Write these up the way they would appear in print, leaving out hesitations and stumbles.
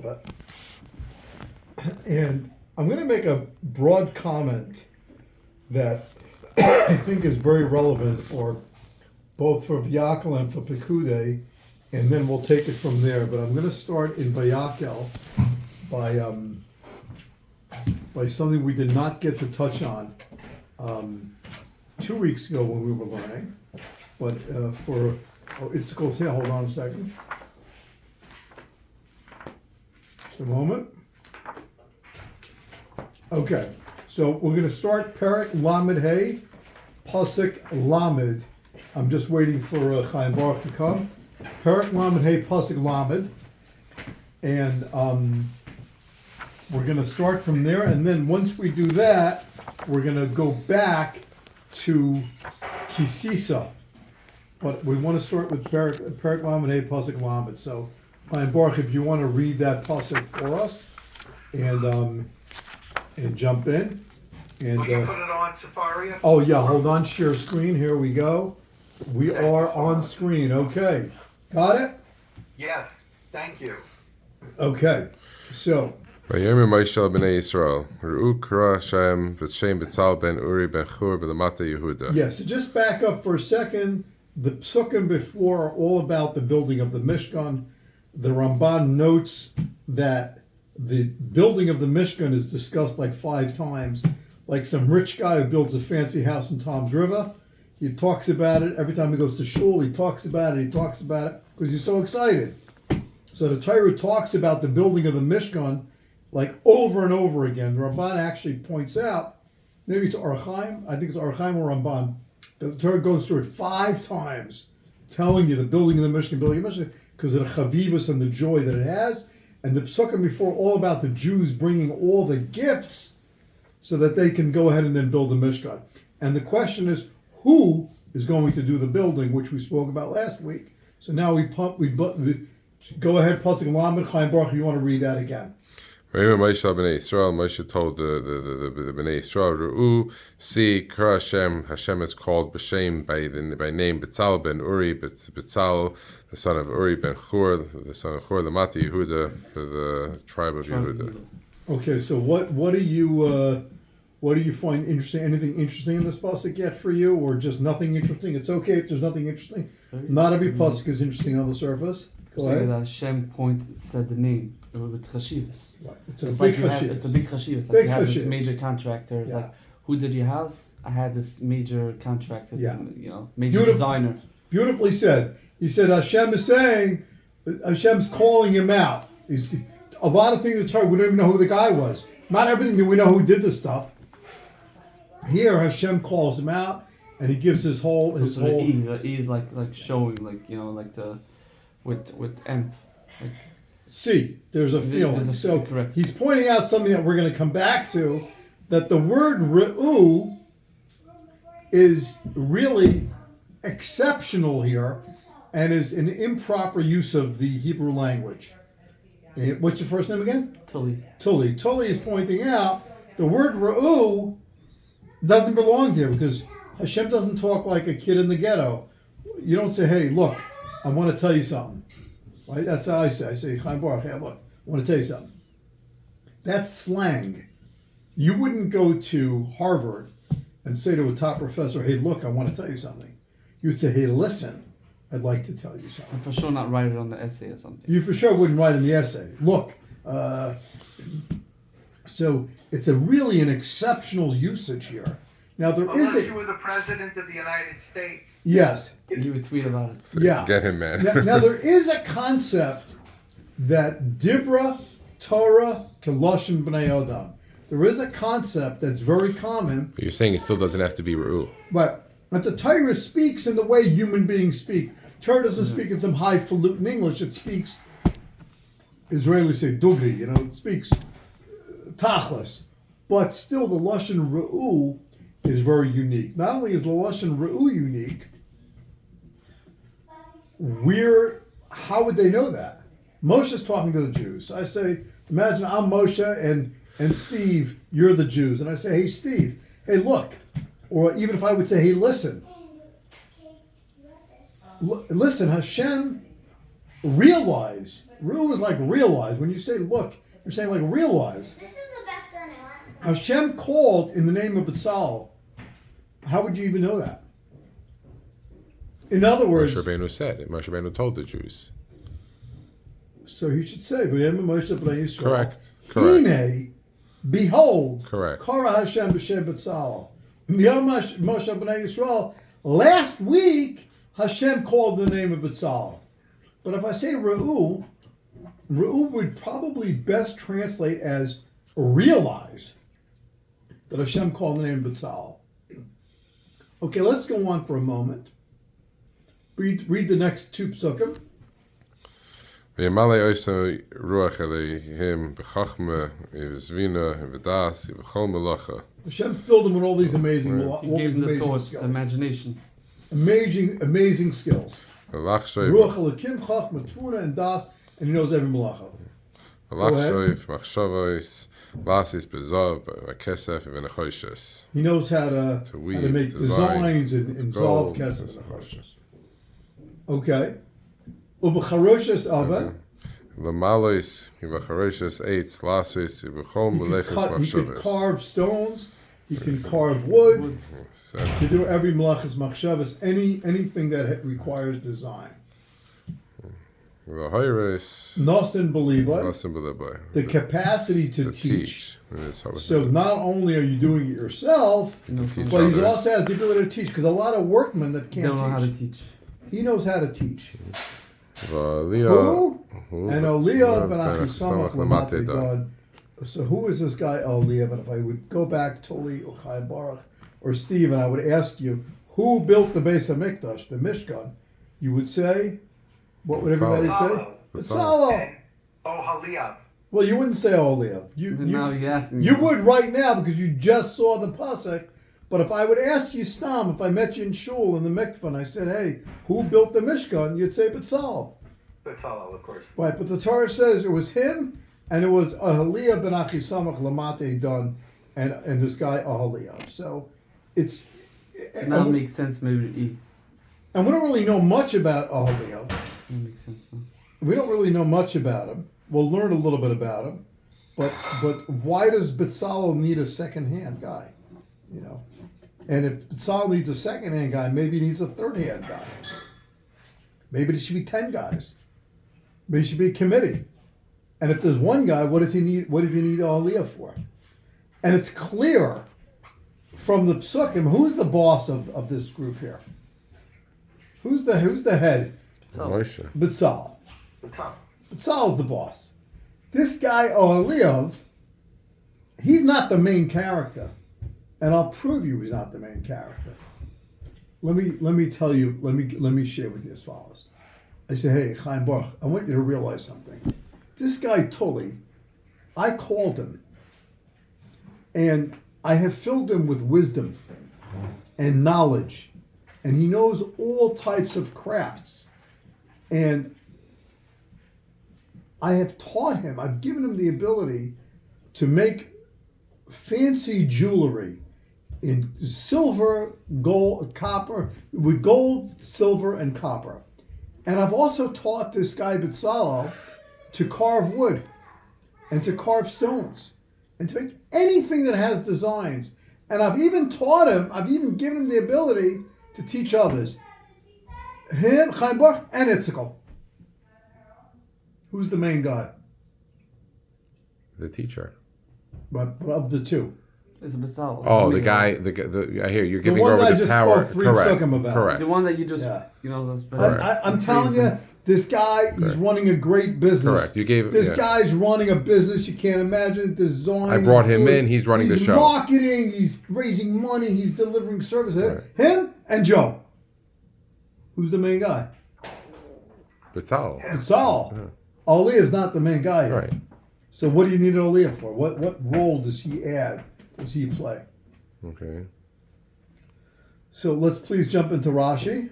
But, and I'm going to make a broad comment that I think is very relevant for both for Vaykeil and for Pekude, and then we'll take it from there. But I'm going to start in Vaykeil by something we did not get to touch on 2 weeks ago when we were learning. But it's called. Hold on a second. Just a moment. Okay, so we're going to start Perek Lamed Hey, Pasuk Lamed. I'm just waiting for Chaim Baruch to come. Perek Lamed Hey, Pasuk Lamed, and we're going to start from there. And then once we do that, we're going to go back to Kisisa. But we want to start with Perek Lamed Hey, Pasuk Lamed. So, Chaim Baruch, if you want to read that pasuk for us, and jump in. And will you put it on Safari? Oh yeah, hold on, share screen. Here we go. We are on screen. Okay, got it? Yes, thank you. Okay, so. Vayomer Moshe b'nei Yisrael, Ru'u kara Hashem v'shem B'tzal ben Uri ben Chur b'Lamata Yehuda. Yes, so just back up for a second. The psukim before are all about the building of the Mishkan. The Ramban notes that the building of the Mishkan is discussed like 5 times. Like some rich guy who builds a fancy house in Tom's River. He talks about it. Every time he goes to shul, he talks about it because he's so excited. So the Torah talks about the building of the Mishkan like over and over again. The Ramban actually points out, maybe it's Archaim, I think it's Archaim or Ramban, that the Torah goes through it 5 times, telling you the building of the Mishkan, because of the chavivus and the joy that it has. And the psukim before all about the Jews bringing all the gifts so that they can go ahead and then build the Mishkan. And the question is, who is going to do the building, which we spoke about last week. So now we go ahead, Pasuk Lamed, Chaim Baruch, you want to read that again? Vayomer Moshe b'nei Yisrael, Moshe told the b'nei Yisrael, Ru'u, see, kara Hashem, Hashem is called b'shem by name B'tzal ben Uri, B'tzal, the son of Uri ben Chur, the son of Chur, Lamata Yehuda, the tribe of Yehuda. Okay, so what do you find interesting? Anything interesting in this pasuk yet for you, or just nothing interesting? It's okay if there's nothing interesting. Not every pasuk is interesting on the surface. Go ahead. Hashem said the name with chashivas. Right. It's a big chashivas. It's like you have this major contractor. Yeah. Like, who did your house? I had this major contractor. Yeah. Major designer. Beautifully said. He said Hashem is saying, Hashem's calling him out. A lot of things in the Torah, we don't even know who the guy was. Not everything do we know who did the stuff. Here, Hashem calls him out, and he gives his whole. The E is like showing, with M. See, there's a feeling. So correct. He's pointing out something that we're going to come back to, that the word Re'u is really exceptional here, and is an improper use of the Hebrew language. And what's your first name again? Tully. Tully is pointing out the word Re'u doesn't belong here, because Hashem doesn't talk like a kid in the ghetto. You don't say, hey, look, I want to tell you something. Right? That's how I say. I say, Chaim Baruch, hey, look, I want to tell you something. That's slang. You wouldn't go to Harvard and say to a top professor, hey, look, I want to tell you something. You'd say, hey, listen, I'd like to tell you something. And for sure not write it on the essay or something. You for sure wouldn't write in the essay. Look, so it's really an exceptional usage here. Now Unless you were the President of the United States. Yes. You would tweet about it. So Yeah. Get him, man. now there is a concept that Dibra Torah Keloshin B'nai Adam. There is a concept that's very common. But you're saying it still doesn't have to be Ru'u. But the Torah speaks in the way human beings speak. Torah doesn't speak in some highfalutin English. It speaks, Israelis say Dugri, it speaks Tachlis. But still the Lashon Re'u is very unique. Not only is the Lashon Re'u unique, how would they know that? Moshe's talking to the Jews. I say, imagine I'm Moshe and Steve, you're the Jews. And I say, hey, Steve, hey, look. Or even if I would say, hey, listen. Listen, Hashem realize. Ru'u is like realize. When you say look, you're saying like realize. This is the best one I want. Hashem called in the name of Betzalel. How would you even know that? In other words, Moshe Rabbeinu said it. Moshe Rabbeinu told the Jews. so he should say, "V'yem Moshe b'nei Yisrael." Correct. Hine, behold, Correct. Kara Hashem b'shem Betzalel. Miyom Moshe b'nei Yisrael. Last week, Hashem called the name of Betzalel. But if I say Re'u would probably best translate as realize that Hashem called the name of Betzalel. Okay, let's go on for a moment. Read the next two psukim. V'yamale oisa ruach Elohim b'chachma v'zvina v'das v'chol melacha. Hashem filled him with all these amazing, Right. all He these gave them the amazing thoughts, skills. imagination. Amazing skills. V'lachshoy Ruach Elokim, Chachma, Tfuna, and Das, and he knows every malacha. v'lachshoy machshavos lasis bezav v'kesef v'nechoshes. He knows how to weave make designs in gold, Zav, Kesef, and and Choshes. Okay. Ubecharoshes Ava. L'malos v'charoshes eitz lasis v'chol melechas He could machshavos. carve stones. He can carve wood. To do every malachas machshavas, anything that requires design. V'hoyres Nosen beliba, lasim b'lebay. the capacity to teach. So So not only are you doing it yourself, teach but he others. also has the ability to teach. Because a lot of workmen that They can't don't know how to teach, teach. he knows how to teach. V'aliyah Who? And Aliyah ben Achisamach Lamate God. So who is this guy Aliyah? But if I would go back to Li or Chai Baruch or Steve, and I would ask you, who built the Beis HaMikdash, the Mishkan? You would say, what would everybody say? Betzalel. And Ohaliab. Well, you wouldn't say Aliyah. Now you're asking me. You would right now because you just saw the pasuk. But if I would ask you, Stam, if I met you in shul in the mikvah, and I said, "Hey, who built the Mishkan?" You'd say Betzalel. Betzalel, of course. Right, but the Torah says it was him, and it was Ahaliah ben Achisamach Lamate done, and this guy Ahaliah. So it's Now it makes sense, maybe. and we don't really know much about Ahaliah. It makes sense. Now. We don't really know much about him. We'll learn a little bit about him, but why does Betzalel need a second-hand guy? You know, and if Betzalel needs a second-hand guy, maybe he needs a third-hand guy. Maybe there should be 10 guys. Maybe it should be a committee. And if there's one guy, what does he need? What does he need Aliyah for? And it's clear from the psukim who's the boss of this group here. Who's the head? So, Moshe. Betzalel. Betzalel. Betzalel's the boss. This guy Aliyah, he's not the main character, and I'll prove you he's not the main character. Let me tell you. Let me share with you as follows. I say, hey, Chaim Baruch, I want you to realize something. This guy Tully, I called him, and I have filled him with wisdom and knowledge, and he knows all types of crafts, and I have taught him. I've given him the ability to make fancy jewelry in silver, gold, copper, with gold, silver, and copper. And I've also taught this guy Betzalel to carve wood and to carve stones and to make anything that has designs. And I've even taught him, I've even given him the ability to teach others. Him, Chaim Baruch, and Itzikel. Who's the main guy? The teacher. But of the two. it's a Betzalel. Oh, It's the main one. guy. I hear you're The giving one over that I the just power. spoke three Correct. psukim about. Correct. The one that you just, Yeah. that's I'm telling you, this guy, he's Correct. running a great business. Correct. You gave This yeah. guy's running a business you can't imagine. Design. I brought he's him good. in. He's running the He's show. marketing. He's raising money. He's delivering services. Right. Him and Joe. Who's the main guy? Betzalel. Betzalel. Aliyah is not the main guy here. Right. So what do you need Aliyah for? What role does he add? Does he play? Okay. So let's please jump into Rashi.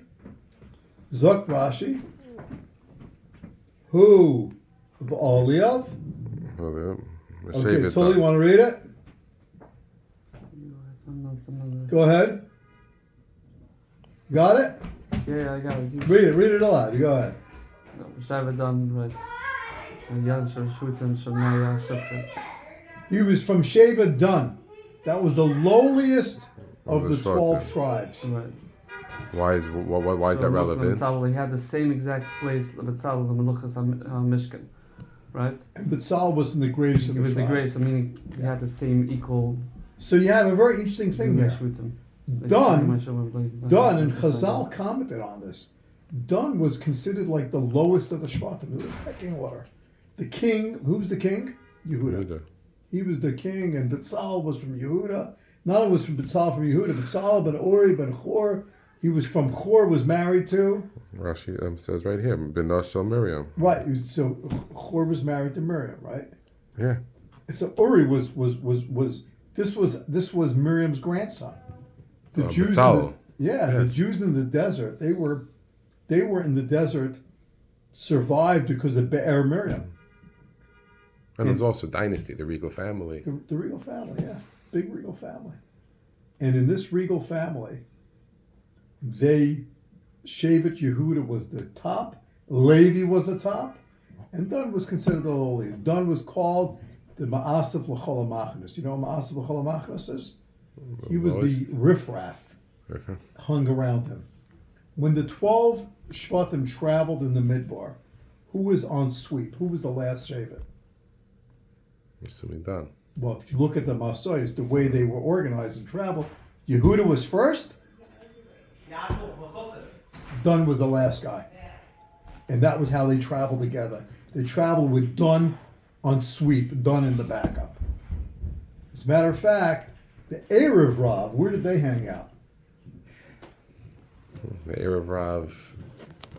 Zok Rashi. Who? Aliyah. Okay, Tully, you want to read it? Go ahead. Got it? Yeah, I got it. Read it aloud. Go ahead. Sheva Dan, right? Yan Shushutan, Shamaya, Shukras. He was from Sheva Dan. That was the lowliest of the the 12 Shvatim. tribes. Right. Why is that relevant? Betzalel, he had the same exact place, Betzalel, the Meluchas Mishkan, right? And Betzalel was the greatest of He the was the tribes. greatest, meaning he had the same equal. So you have a very interesting thing here. Dun, and Chazal commented on this. Dun was considered like the lowest of the Shvatim. It was pecking order. The king, who's the king? Yehuda. He was the king, and Betzalel was from Yehuda. Not only was from Betzalel from Yehuda, Betzalel ben Uri ben Chor. He was from Chor, was married to. Rashi says right here, Ben Shel Miriam. Right. So Chor was married to Miriam, right? Yeah. So Uri was Miriam's grandson. The Jews, Betzalel. the Jews in the desert, they were in the desert, survived because of Be'er Miriam. And there's also dynasty, the regal family. The regal family, yeah, big regal family. And in this regal family, Shevet Yehuda was the top, Levi was the top, and Dan was considered the lowliest. Dan was called the Ma'asif L'chol HaMachnas. You know what Ma'asif L'chol HaMachnas is? He was the riffraff hung around him. When the 12 Shvatim traveled in the Midbar, who was on sweep? Who was the last Shevet? Assuming done. Well, if you look at the Masoyas, the way they were organized and traveled, Yehuda was first, Dun was the last guy. And that was how they traveled together. They traveled with Dun on sweep, Dun in the backup. As a matter of fact, the Erev Rav, where did they hang out? The Erev Rav,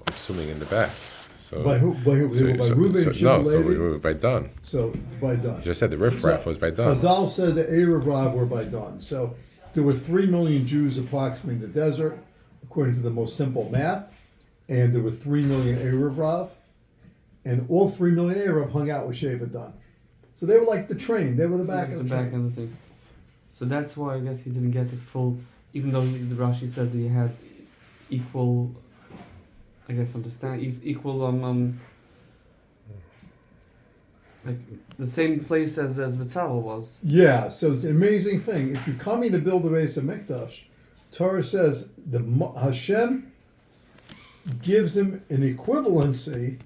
I'm assuming in the back. So By who? By Reuben and Shimon Levi? No, by Dun. So by Dun. You just said the riffraff was by Dun. Chazal said the Erev Rav were by Dun. So there were 3 million Jews approximately in the desert, according to the most simple math, and there were 3 million Erev Rav, and all 3 million Erev hung out with Shevet Dan. So they were like the train. They were the back of the train. Back of the thing. So that's why I guess he didn't get the full, even though the Rashi said that he had equal, I guess he's equal like the same place as Betzalel was. Yeah, so it's an amazing thing. If you're coming to build the Beis HaMikdash, Torah says Hashem gives him an equivalency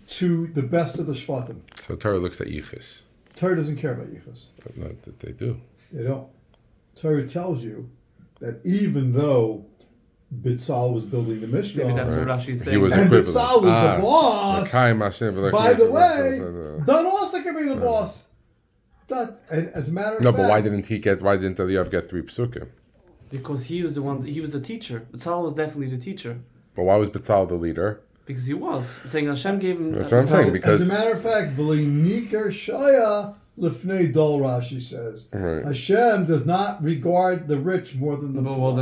to the best of the Shvatim. So Torah looks at Yichus. Torah doesn't care about Yichus. Not that they do. They don't. Torah tells you that even though Betzalel was building the Mishkan, Maybe that's what Rashi's saying. He was and equivalent. Betzalel was the boss. By the way, Dan also can be the boss. And as a matter of fact, but why didn't Eliyav get 3 psukim? Because he was the teacher. Betzalel was definitely the teacher. But why was Betzalel the leader? Because he was. I'm saying Hashem gave him. That's what I'm saying. Because as a matter of fact, V'leinikar Shaya Lifnei Dol, Rashi says. Right. Hashem does not regard the rich more than the poor.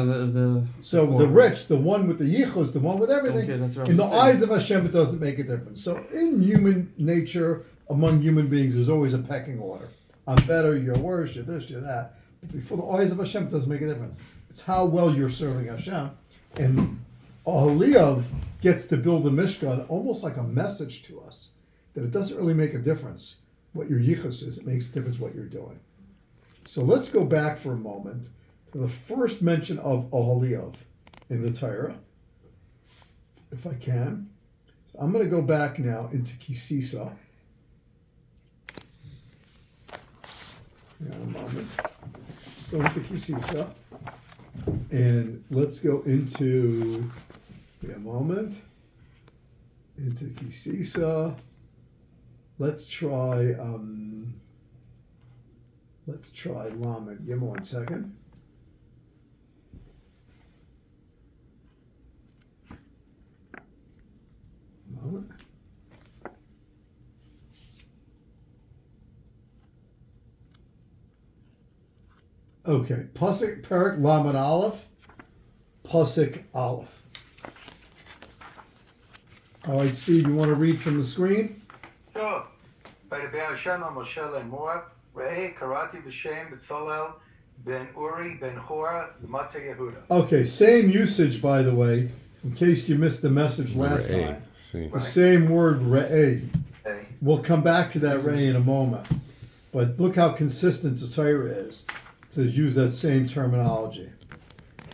The rich, the one with the yichus, the one with everything, okay, that's what in the I'm saying. eyes of Hashem, it doesn't make a difference. So in human nature, among human beings, there's always a pecking order. I'm better, you're worse, you're this, you're that. But before the eyes of Hashem, it doesn't make a difference. It's how well you're serving Hashem. And Eliyav gets to build the Mishkan almost like a message to us that it doesn't really make a difference what your yichus is, it makes a difference what you're doing. So let's go back for a moment to the first mention of Oholiav in the Torah, if I can. So I'm going to go back now into Kisisa. Hang on a moment. Go into Kisisa. And let's go into, a moment, into Kisisa. Let's try Lamed. Give me 1 second. Moment. Okay, Pasuk Perik Lamed Aleph, Pasuk Aleph. All right, Steve, you want to read from the screen? Sure. By the Be'er Hashem Moshe Lemor, Re'eh Karati B'Shem Betzalel Ben Uri Ben Chora Mata Yehuda. Okay, same usage, by the way. In case you missed the message last Re'eh. time. See. The same word, re'eh. Hey. We'll come back to that re'eh in a moment. But look how consistent the Torah is to use that same terminology.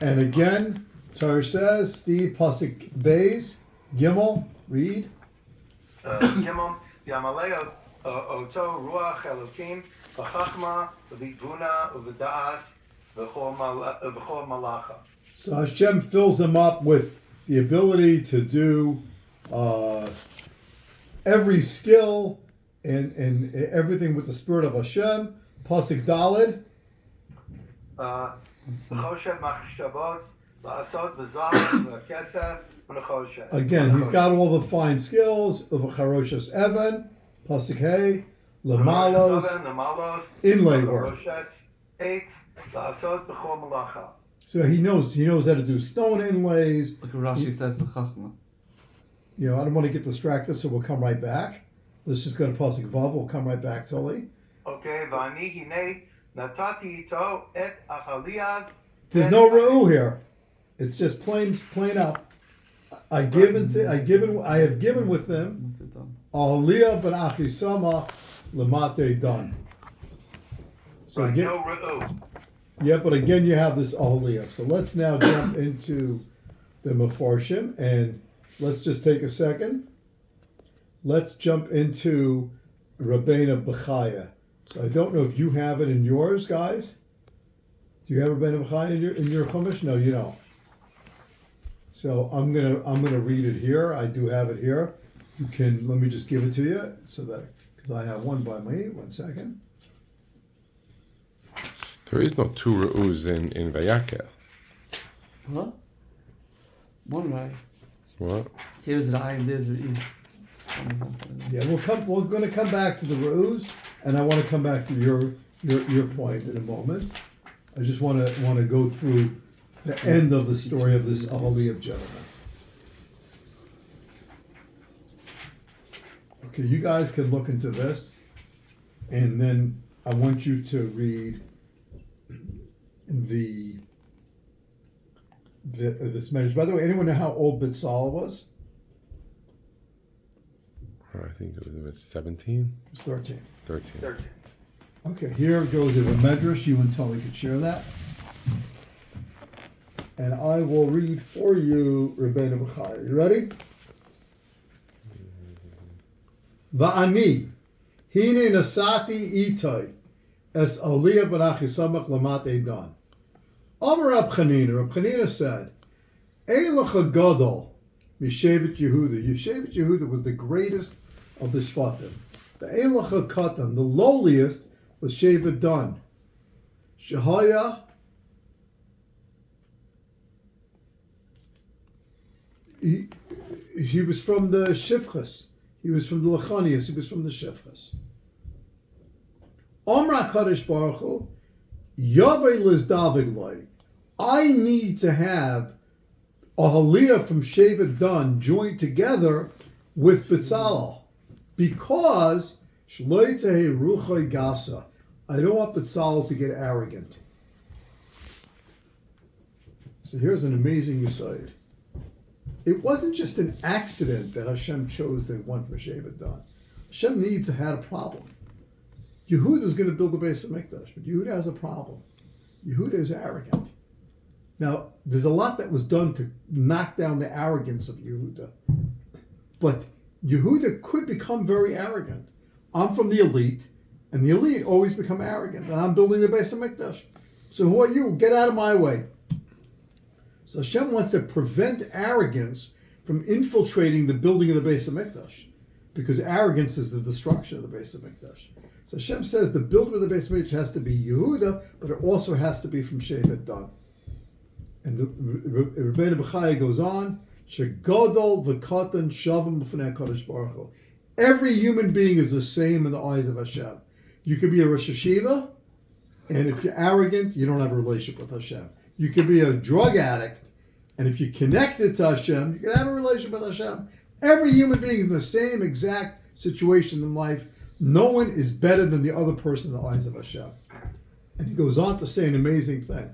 And again, Torah says, Steve, Pasuk Beis, Gimel, read. Gimel, Yamalei Oto Ruach Elokim, B'chachma, B'vuna, B'da'as, B'chol Malacha. So Hashem fills them up with the ability to do every skill and everything with the spirit of Hashem. Pasuk Daled. Choshev Machshavot, La'asot B'zach, V'kesef, V'nechoshev. Again, he's got all the fine skills of a Charoshes Evan, Pasuk Hey, Lamalos, inlay work. So he knows how to do stone inlays. Like Rashi says, "V'chachma." You know, I don't want to get distracted, so we'll come right back. Let's just go to Pasuk Vav. We'll come right back, Toli. Okay, V'ani Hinei Natati Ito Et Achaliav. There's no Re'u here. It's just plain up. I have given with them Ahaliyav and Achisama Lamate done. So Right, again, no Re'u. yeah, but again you have this Ahaliyav. So let's now jump into the Mefarshim, and let's just take a second. Let's jump into Rabbeinu Bechaya. So I don't know if you have it in yours, guys. Do you have Rabbeinu Bechaya in your Chumash? No, you don't. So I'm gonna read it here. I do have it here. You can let me just give it to you so that because I have one by me. 1 second. There is no two Re'us in Vaykeil. Huh? One right. What? Here's the eye and there's the E. Yeah, we're going to come back to the Re'us, and I want to come back to your point in a moment. I just want to go through the end of the story of this Ahaliyav gentleman. Okay, you guys can look into this, and then I want you to read this measure. By the way, anyone know how old Bitzal was? I think it was 17? It was 13. 13. Okay, here goes a Medrash. You and Tully could share that. And I will read for you Rabbeinu Bechaya. You ready? Va'ani, hine nasati itay, es aliyah ben Achisamach lamate dan. Amar Rab Chanina said, Eilacha gadol, Mishevet Yehuda. Mishevet Yehuda was the greatest of the Shvatim. The Eilacha katan, the lowliest, was Shevet Dan. Shehaya, he was from the Shifchas. He was from the Lachanias. He was from the Shifchas. Omra Kadosh Baruch Hu, Yavei Liz David Loi. I need to have a Haliyah from Shevet Dan joined together with Betzalel because Shloi Tehe Ruchai Gasa. I don't want Betzalel to get arrogant. So here's an amazing aside. It wasn't just an accident that Hashem chose the one for Shevet Dan. Hashem needs to have a problem. Yehuda is going to build the base of Mikdash, but Yehuda has a problem. Yehuda is arrogant. Now, there's a lot that was done to knock down the arrogance of Yehuda, but Yehuda could become very arrogant. I'm from the elite, and the elite always become arrogant, and I'm building the base of Mikdash. So who are you? Get out of my way. So Hashem wants to prevent arrogance from infiltrating the building of the base of Mikdash, because arrogance is the destruction of the base of Mikdash. So Hashem says the builder of the base of Mikdash has to be Yehuda, but it also has to be from Shevet Dan. And Rabbeinu Bechaya goes on, Shegadol v'katan shavim b'fnei HaKadosh Baruch Hu. Every human being is the same in the eyes of Hashem. You could be a Rosh Hashiva, and if you're arrogant, you don't have a relationship with Hashem. You could be a drug addict, and if you're connected to Hashem, you can have a relationship with Hashem. Every human being is in the same exact situation in life. No one is better than the other person in the eyes of Hashem. And he goes on to say an amazing thing.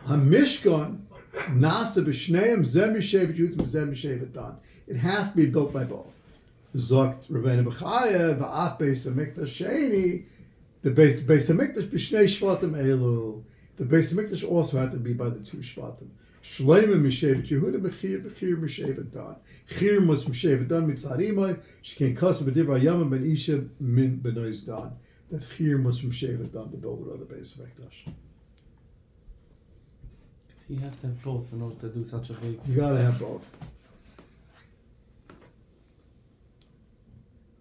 HaMishkan Nasa b'shneim zeh mishevet Yehuda v'zeh mishevet Dan. It has to be built by both. Zokt Rebbeinu B'chaya v'at Beis Hamikdash Sheni. The Beis Hamikdash b'shnei shvatim elu. The Beis Hamikdash also had to be by the two shvatim. Shleima mishevet Yehuda b'chir mishevet Dan. Chir was mishevet Dan mitzarimai. Shkein kasav b'divrei Yamim ben Isha min b'nois Dan. That Chir was mishevet Dan, the builder of the Beis Hamikdash. You have to have both in order to do such a big. You gotta have both.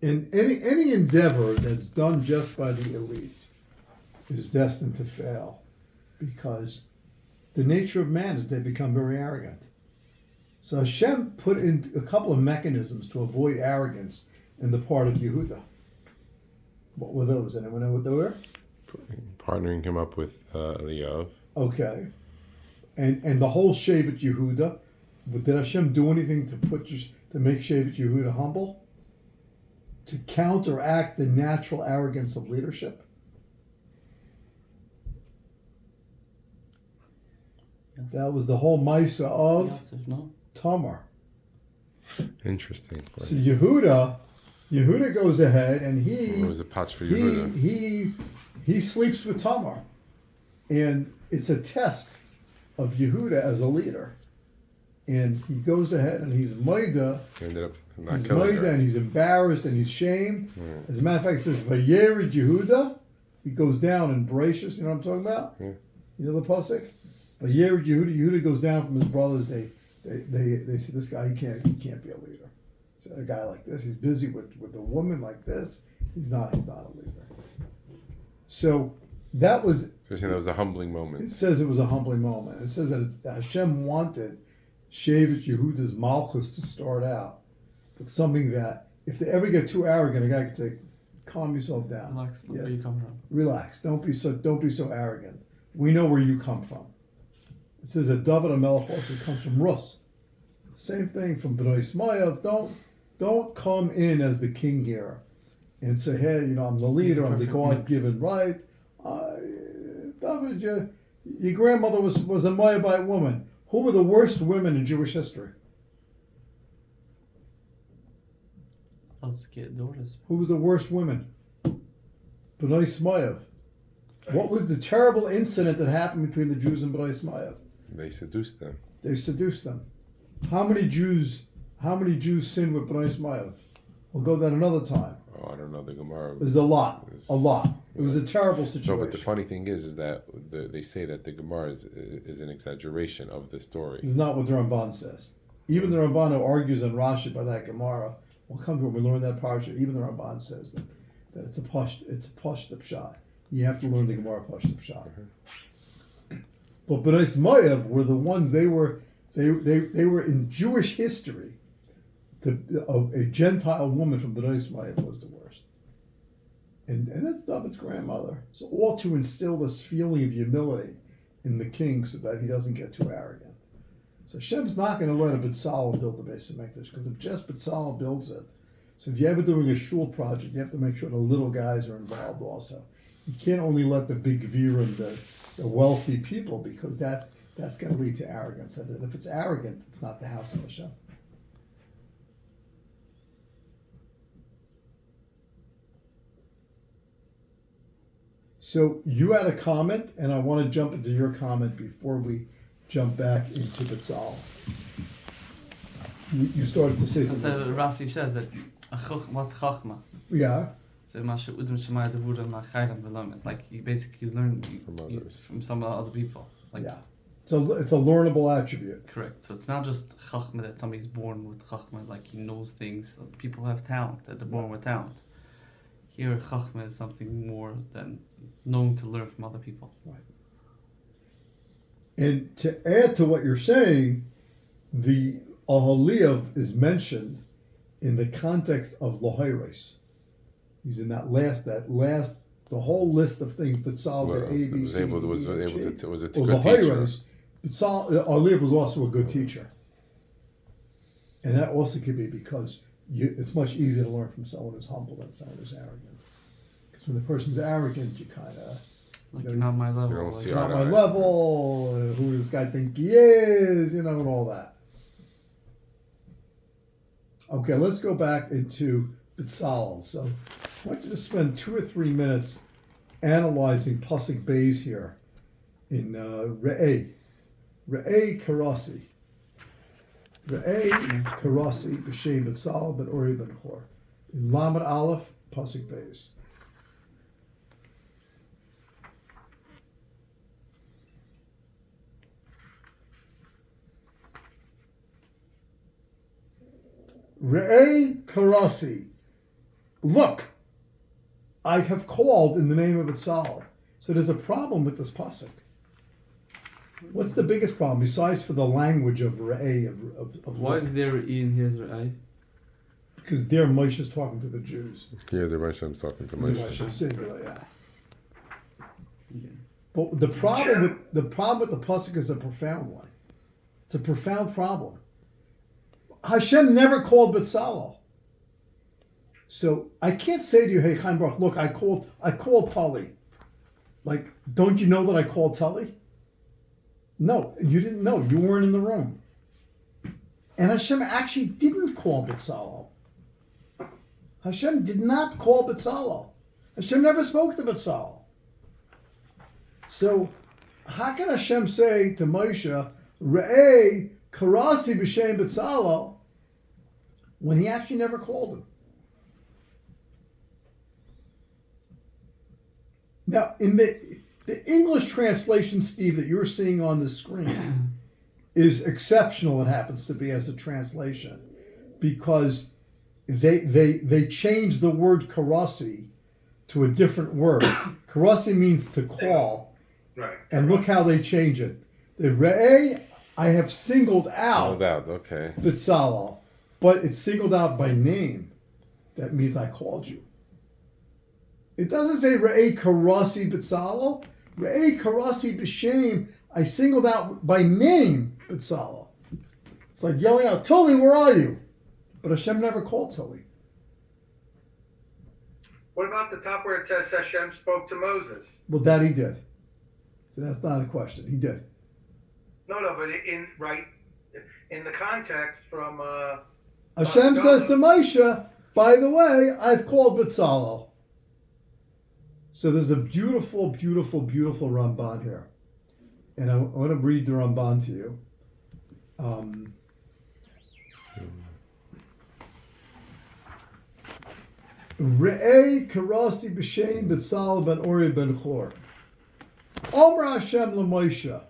And any endeavor that's done just by the elite is destined to fail, because the nature of man is they become very arrogant. So Hashem put in a couple of mechanisms to avoid arrogance in the part of Yehuda. What were those? Anyone know what they were? Partnering him up with Eliyav. Okay. And the whole Shevet Yehuda, but did Hashem do anything to make Shevet Yehuda humble? To counteract the natural arrogance of leadership? Yes. That was the whole Maisa of Yes, if no. Tamar. Interesting. So Yehuda goes ahead and It was a patch for Yehuda. he sleeps with Tamar, and it's a test of Yehuda as a leader. And he goes ahead and he's Maida. He ended up not He's killing Maida her. and he's embarrassed and he's shamed. Mm. As a matter of fact, it says Vayered Yehuda. He goes down in Bereshis. You know what I'm talking about? Yeah. You know the pasuk? Vayered Yehuda. Yehuda goes down from his brothers. They say this guy he can't be a leader. So a guy like this, he's busy with a woman like this. He's not a leader. So that was. You're saying that was a humbling It moment. says it was a humbling moment. It says that Hashem wanted Shevet Yehuda's Malchus to start out with something that, if they ever get too arrogant, a guy could say, calm yourself down. Relax, look Yeah. where you come from. Relax. Don't be so arrogant. We know where you come from. It says that David HaMelech also comes from Rus. Same thing from Bnei Ismael. Don't come in as the king here and say, hey, I'm the leader, I'm the Perfect mix. God-given right. David, your grandmother was a Moabite woman. Who were the worst women in Jewish history? Let's get daughters. Who was the worst women? Bnei Ismael. What was the terrible incident that happened between the Jews and Bnei Ismael? They seduced them. They seduced them. How many Jews sinned with Bnei Ismael? We'll go that another time. Oh, I don't know the Gemara. There's a lot. It was a terrible situation. No, but the funny thing is that they say that the Gemara is an exaggeration of the story. It's not what the Ramban says. Even the Ramban who argues on Rashi by that Gemara, we'll come to it when we learn that parsha. Even the Ramban says that it's a pashta pshat. You have to learn the Gemara pashta pshat. But Bnei Ismael were the ones they were in Jewish history. A Gentile woman from Bnei Ismael was the worst. And that's David's grandmother. So all to instill this feeling of humility in the king so that he doesn't get too arrogant. So Hashem's not going to let a B'tzalel build the Beis Hamikdash, because if just B'tzalel builds it, so if you're ever doing a shul project, you have to make sure the little guys are involved also. You can't only let the big Gvirim, the wealthy people, because that's going to lead to arrogance. And if it's arrogant, it's not the house of Hashem. So you had a comment, and I want to jump into your comment before we jump back into B'tzalel. You started to say That's something. Rashi says that what's chachma? Yeah. So masha udem shemaya devura ma'chayram v'lomet. Like you basically learn From others. from some other people. Like Yeah. So it's a learnable attribute. correct. So it's not just chachma that somebody's born with chachma, like he knows things. People have talent, that they're born with talent. Here, chachma is something more than knowing to learn from other people. And to add to what you're saying, the Ahaliav is mentioned in the context of Lohairos. He's in that last, the whole list of things, B'tzalel, Well, that A, B, was C, able D, was E, F, able G. to was it a Well, good teacher? Lohairos, Ahaliav was also a good teacher. And that also could be because it's much easier to learn from someone who's humble than someone who's arrogant. Because when the person's arrogant, you kind of, Like you're not my level. You don't like, see Not eye my to eye. level, who does this guy think he is, and all that. Okay, let's go back into Betzalel. So I want you to spend 2 or 3 minutes analyzing Pasuk Beis here in Re'eh. Re'eh Karasi. Re'eh Karasi B'Shem Betzalel Ben Uri Ben Hor. In Lamed Aleph, Pasuk Beis. Re'eh Karasi. Look, I have called in the name of Betzalel. So there's a problem with this pasuk. What's the biggest problem besides for the language of Re'eh of Why look? is there E in his eye? Because there Moshe is talking to the Jews. Here, the Moshe talking to Moshe Moshe. is singular, yeah. Yeah. But the problem with the pasuk is a profound one. It's a profound problem. Hashem never called Betzalel. So I can't say to you, hey Chaim Baruch, look, I called Tully. Like, don't you know that I called Tully? No, you didn't know. You weren't in the room. And Hashem actually didn't call Betzalel. Hashem did not call Betzalel. Hashem never spoke to Betzalel. So how can Hashem say to Moshe, Re'eh Karasi B'Shem Betzalel, when he actually never called him? Now, in the English translation, Steve, that you're seeing on the screen is exceptional, it happens to be, as a translation, because they changed the word karasi to a different word. Karasi means to call, Right. and look how they change it. The Re'eh, I have singled No out doubt, okay. Betzalel, but it's singled out by name. That means I called you. It doesn't say Re'eh Karasi Betzalel. Re'eh Karasi B'Shem, I singled out by name Betzalel. It's like yelling out, Tully, where are you? But Hashem never called Tully. What about the top where it says Hashem spoke to Moses? Well, that he did. So that's not a question. He did. No, but in the context from Hashem says to Moshe, by the way, I've called Betzalel. So there's a beautiful, beautiful, beautiful Ramban here. And I want to read the Ramban to you. Re'eh Karasi B'Shem Betzalel Ben Uri Ben Hor. Omer Hashem LaMoshe.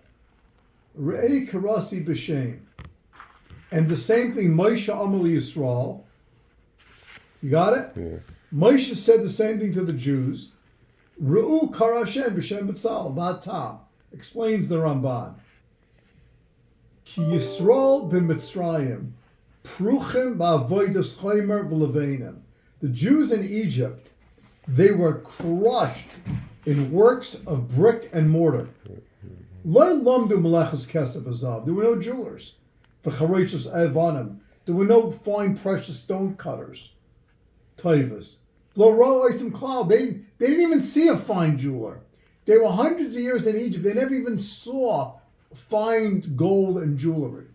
Re'eh Karasi B'Shem. And the same thing, Moshe Amali Yisrael. You got it? Yeah. Moshe said the same thing to the Jews. Ru'u Karashem B'Shem Betzalel. Vatam. Explains the Ramban. Ki Yisrael b'Mitzrayim. Pruchim ba'avodas chomer v'levenim. The Jews in Egypt, they were crushed in works of brick and mortar. Lo lamdu melechas kesef azav. There were no jewelers. V'charechos evanim. There were no fine precious stone cutters. Toivas. Lo ro oisim klal. They didn't even see a fine jeweler. They were hundreds of years in Egypt. They never even saw fine gold and jewelry.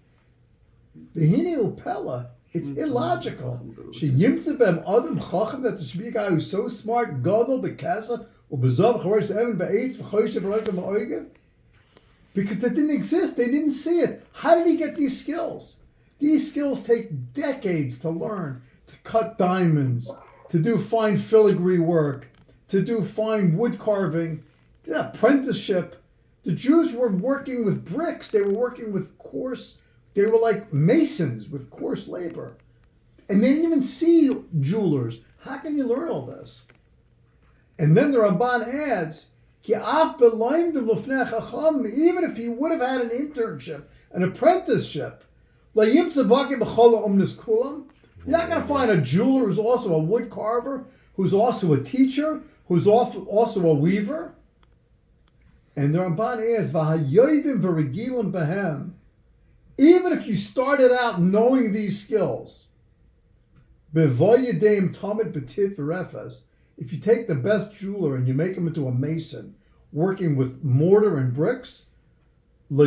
V'hine upela. It's illogical. She yimtze bem adam chacham, that there should be a guy who's so smart, gadol bekasa, ubezav charesh evan be'etz v'choyshe v'roitem ha'oigev. Because that didn't exist. They didn't see it. How did he get these skills? These skills take decades to learn. To cut diamonds, to do fine filigree work, to do fine wood carving, apprenticeship. The Jews were working with bricks. They were working with coarse. They were like masons with coarse labor. And they didn't even see jewelers. How can you learn all this? And then the Ramban adds, even if he would have had an internship, an apprenticeship, you're not going to find a jeweler who's also a wood carver, who's also a teacher, who's also a weaver. And the Ramban adds, even if you started out knowing these skills, if you take the best jeweler and you make him into a mason working with mortar and bricks, you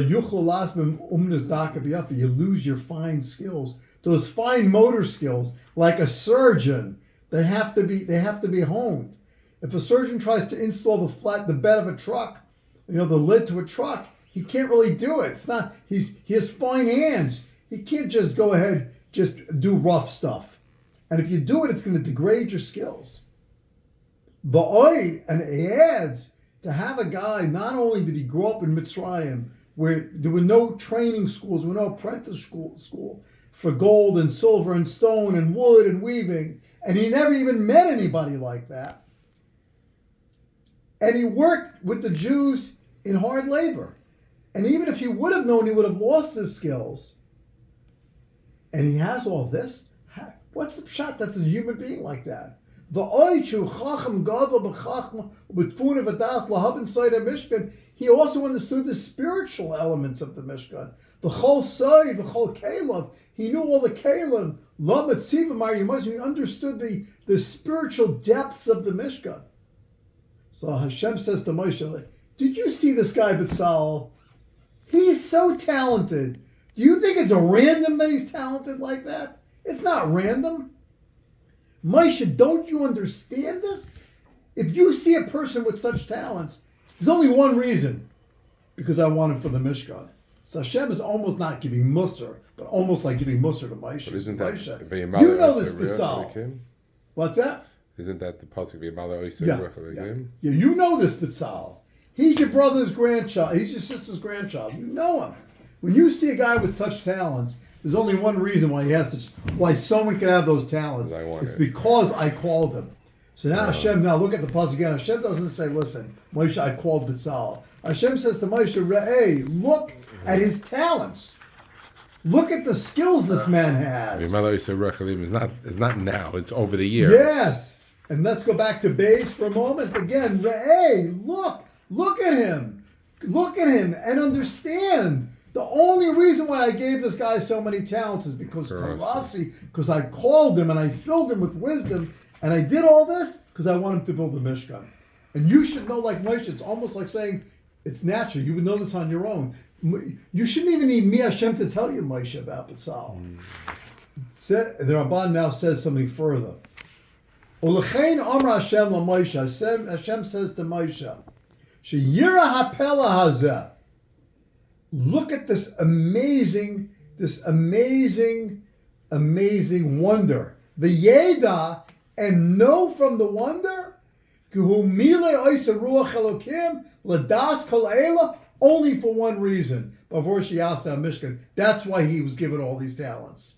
lose your fine skills. Those fine motor skills, like a surgeon, they have to be honed. If a surgeon tries to install the bed of a truck, the lid to a truck, he can't really do it. It's not he has fine hands. He can't just go ahead, just do rough stuff. And if you do it, it's going to degrade your skills. And it adds to have a guy, not only did he grow up in Mitzrayim, where there were no training schools, there were no apprentice school for gold and silver and stone and wood and weaving, and he never even met anybody like that. And he worked with the Jews in hard labor. And even if he would have known, he would have lost his skills. And he has all this. What's the pshat? That's a human being like that. He also understood the spiritual elements of the Mishkan. The whole Sai, the whole Caleb. He knew all the Caleb. He understood the spiritual depths of the Mishkan. So Hashem says to Moshe, did you see this guy B'Tzalel? He is so talented. Do you think it's a random that he's talented like that? It's not random. Moshe, don't you understand this? If you see a person with such talents, there's only one reason. Because I want him for the Mishkan. So Hashem is almost not giving Musar, but almost like giving Musar to Moshe. But isn't that Moshe, you know this B'Tzalel. What's that? Isn't that the pasuk v'yimala oisei ruach Yeah, you know this B'Tzalel. He's your brother's grandchild. He's your sister's grandchild. You know him. When you see a guy with such talents, there's only one reason why someone can have those talents. It's because I called him. So now Hashem, look at the pasuk again. Hashem doesn't say, listen, Moshe, I called B'Tzalel. Hashem says to Moshe, hey, look at his talents. Look at the skills this man has. V'yimala oisei ruach is not now. It's over the years. Yes. And let's go back to Beis for a moment. Again, hey, look at him. Look at him and understand. The only reason why I gave this guy so many talents is because I called him and I filled him with wisdom, and I did all this because I want him to build the Mishkan. And you should know, like Moshe, it's almost like saying it's natural. You would know this on your own. You shouldn't even need me, Hashem, to tell you, Moshe, about B'Tzalel. The Ramban now says something further. Ulechein Amar Hashem la Moshe. Hashem says to Moshe, Sheyira hapela hazeh. Look at this amazing wonder. The Yeda, and know from the wonder, only for one reason. Mishkan. That's why he was given all these talents.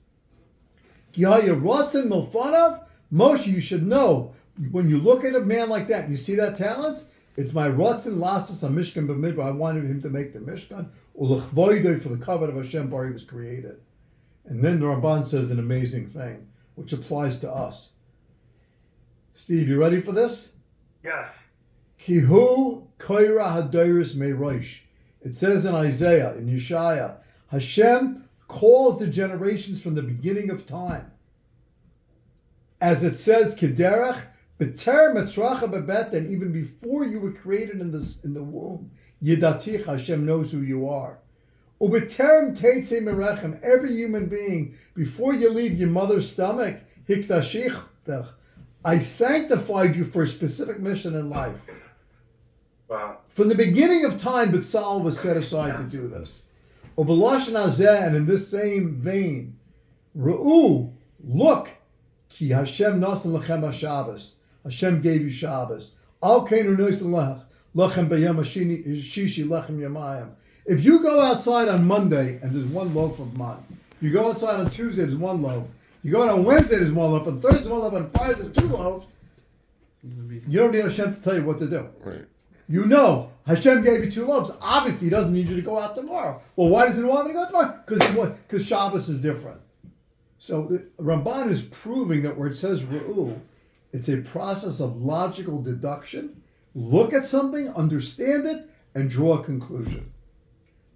Moshe, you should know, when you look at a man like that, and you see that talents, it's my Ratzon Lasas HaMishkan B'Midbar. I wanted him to make the Mishkan, Ulechvoidoi, for the covenant of Hashem bar he was created. And then the Ramban says an amazing thing, which applies to us. Steve, you ready for this? Yes. Kihu Koira Hadairis Meirosh. It says in Isaiah, in Yeshaya, Hashem calls the generations from the beginning of time. As it says, Kederach, B'ter Mitzracha Bebeten, even before you were created in the womb, Yidatich, Hashem knows who you are. U'B'terem Teitze Merechem, every human being, before you leave your mother's stomach, Hikdashich, I sanctified you for a specific mission in life. Wow. From the beginning of time, B'Tzalel was set aside to do this. U'B'lashon Hazeh, and in this same vein, Ru'u, look, Ki Hashem nasan lechem haShabbos. Hashem gave you Shabbos. Al keinu noisen lechem b'yom shishi lechem yamayim. If you go outside on Monday and there's one loaf of man, you go outside on Tuesday, there's one loaf. You go out on Wednesday, there's one loaf. On Thursday, one loaf. On Friday, there's two loaves. You don't need Hashem to tell you what to do. Right. You know, Hashem gave you two loaves. Obviously, He doesn't need you to go out tomorrow. Well, why doesn't He want me to go tomorrow? Because Shabbos is different. So the Ramban is proving that where it says Ru'u, it's a process of logical deduction. Look at something, understand it, and draw a conclusion.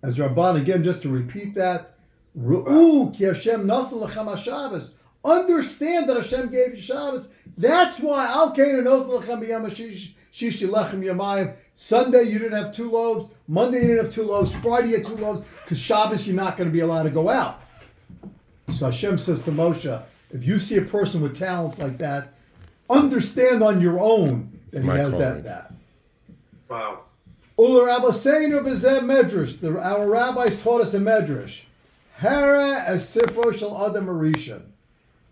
As Ramban, again, just to repeat that, Ru'u ki Hashem nasan lechem haShabbos. Understand that Hashem gave you Shabbos. That's why Al Kainu knows Lechem B'Yom Shishi Lechem Yamayim. Sunday you didn't have 2 loaves. Monday you didn't have 2 loaves. Friday you had 2 loaves. Because Shabbos you're not going to be allowed to go out. So Hashem says to Moshe, if you see a person with talents like that, understand on your own that he has that. Wow. Ularabbaseinu b'zeh medrash. Our rabbis taught us a medrash. Hara as Sifro shel Adam Arishan.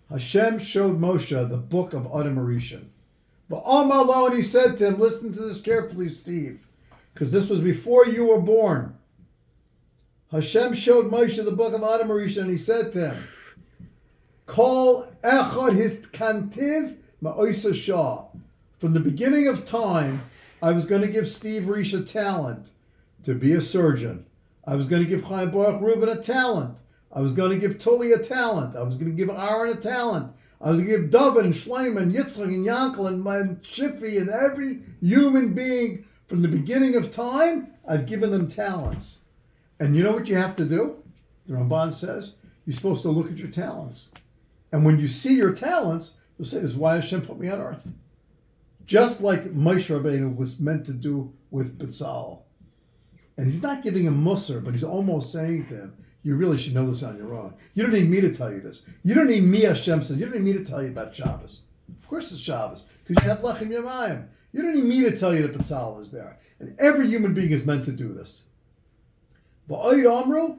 Hashem showed Moshe the book of Adam Arishan. But Amalo, and he said to him, listen to this carefully, Steve, because this was before you were born. Hashem showed Moshe the book of Adam Arishan, and he said to him, Kol echad his kantiv ma'oisa shah. From the beginning of time, I was going to give Steve Reich a talent to be a surgeon. I was going to give Chaim Baruch Reuben a talent. I was going to give Tully a talent. I was going to give Aaron a talent. I was going to give David and Shlomo and Yitzchak and Yankel and Shiffi and every human being from the beginning of time, I've given them talents. And you know what you have to do? The Ramban says, you're supposed to look at your talents. And when you see your talents, you'll say, this is why Hashem put me on earth. Just like Moshe Rabbeinu was meant to do with Betzalel. And he's not giving him Musar, but he's almost saying to him, you really should know this on your own. You don't need me to tell you this. You don't need me, Hashem says. You don't need me to tell you about Shabbos. Of course it's Shabbos, because you have Lechem Yamayim. You don't need me to tell you that Betzalel is there. And every human being is meant to do this. Ba'oid Amru,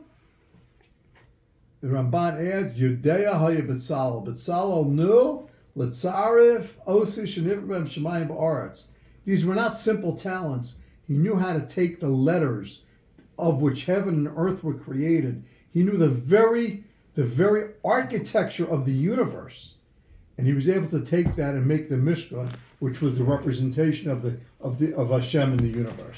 the Ramban adds, Yudea Haya Betzalel. Betzalel knew, Letzarif, Osish, and Ivrim Shemayim Ba'aretz. These were not simple talents. He knew how to take the letters of which heaven and earth were created. He knew the very architecture of the universe, and he was able to take that and make the Mishkan, which was the representation of Hashem in the universe.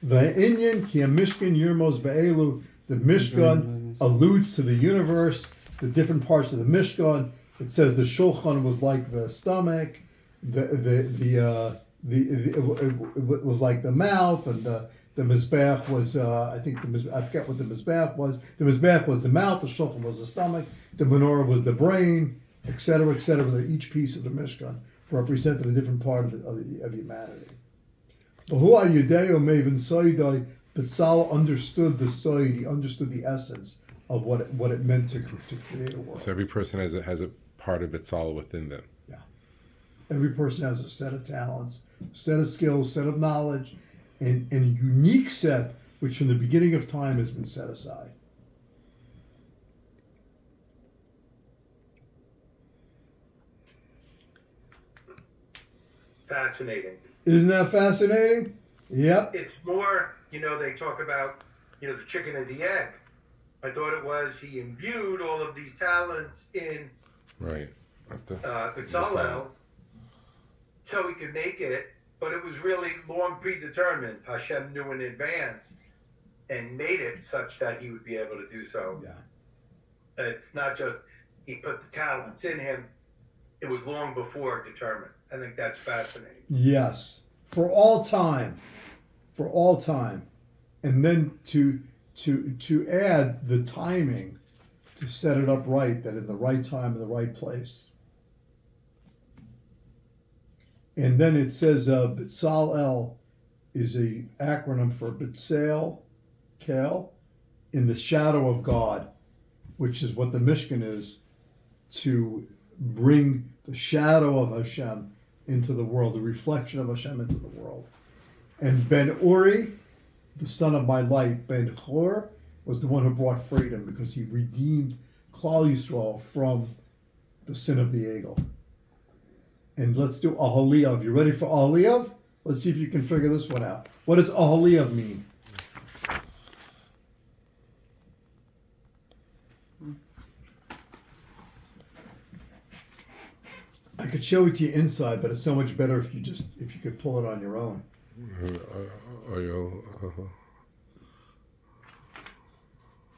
Va'inyan ki Mishkan Yirmos Be'elu. The Mishkan alludes to the universe, the different parts of the Mishkan. It says the Shulchan was like the stomach, it was like the mouth, and the Mizbeach was, I forget what the Mizbeach was. The Mizbeach was the mouth, the Shulchan was the stomach, the menorah was the brain, etc., etc. Each piece of the Mishkan represented a different part of humanity. Behuah Yudeo Maven Soidai, but Saul understood the Soid, he understood the essence of what it meant to create a world. So every person has a part of it's all within them. Yeah. Every person has a set of talents, a set of skills, set of knowledge, and a unique set which from the beginning of time has been set aside. Fascinating. Isn't that fascinating? Yep. It's more, they talk about, the chicken and the egg. I thought it was he imbued all of these talents in Betzalel so he could make it, but it was really long predetermined. Hashem knew in advance and made it such that he would be able to do so. Yeah. It's not just he put the talents in him, it was long before determined. I think that's fascinating. Yes. For all time. And then to add the timing to set it up right, that in the right time, in the right place. And then it says Betzalel is a acronym for Betzel, Kel, in the shadow of God, which is what the Mishkan is, to bring the shadow of Hashem into the world, the reflection of Hashem into the world. And Ben Uri, the son of my light, Ben Chor, was the one who brought freedom because he redeemed Klal Yisrael from the sin of the Egel. And let's do Ahaliyav. You ready for Ahaliyav? Let's see if you can figure this one out. What does Ahaliyav mean? I could show it to you inside, but it's so much better if you could pull it on your own.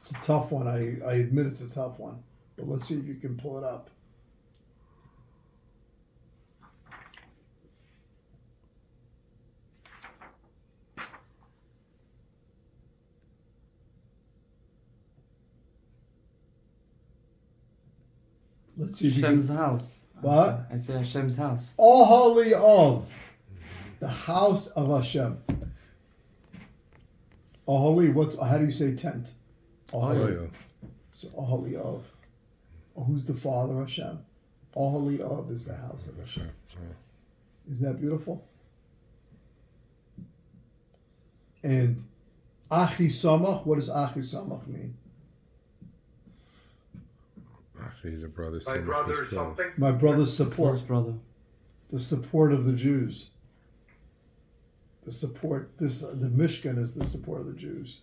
It's a tough one. I admit it's a tough one, but let's see if you can pull it up. Let's see if you Hashem's can. house. What? I say Hashem's house. Ohali of, the house of Hashem. Ohali, how do you say tent? Ohali. So Ohali of. Who's the father of Hashem? Ohali of is the house of Hashem. Isn't that beautiful? And Achi Samach, what does Achi Samach mean? He's a brother. My brother or something. My brother's support. Close brother. The support of the Jews. The support, the Mishkan is the support of the Jews.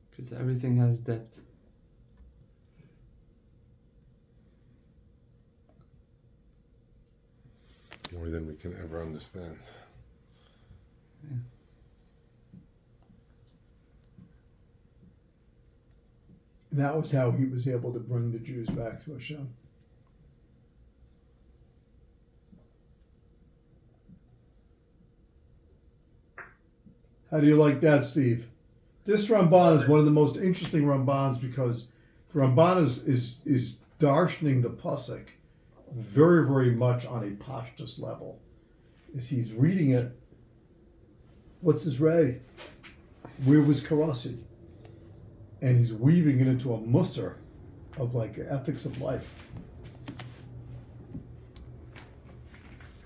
Because everything has depth. More than we can ever understand. Yeah. And that was how he was able to bring the Jews back to Hashem. How do you like that, Steve? This Ramban is one of the most interesting Rambans because the Ramban is darshaning the pasuk very, very much on a pashtus level. As he's reading it, what's his ray? Where was Karasi? And he's weaving it into a musar of like ethics of life.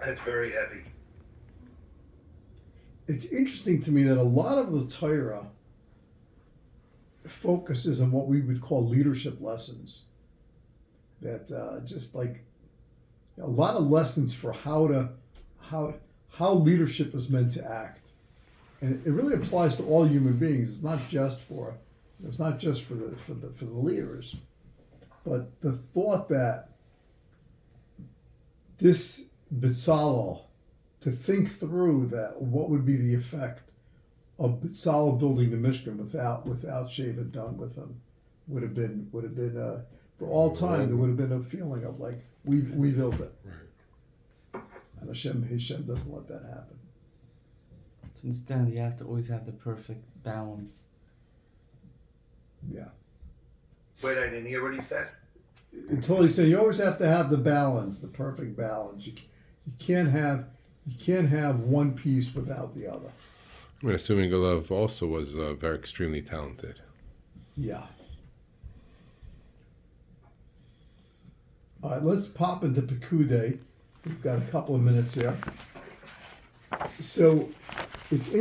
That's very heavy. It's interesting to me that a lot of the Torah focuses on what we would call leadership lessons. That just like a lot of lessons for how leadership is meant to act, and it really applies to all human beings. It's not just for the leaders, but the thought that this B'Tzalel, to think through that what would be the effect of B'Tzalel building the Mishkan without Sheva done with him would have been for all time. There would have been a feeling of like we built it, and Hashem doesn't let that happen. To understand, you have to always have the perfect balance. Yeah. Wait, I didn't hear what he said. Until he said, you always have to have the balance, the perfect balance. You can't have one piece without the other. I mean, assuming Golov also was very extremely talented. Yeah. All right, let's pop into Pekude. We've got a couple of minutes here. So it's interesting.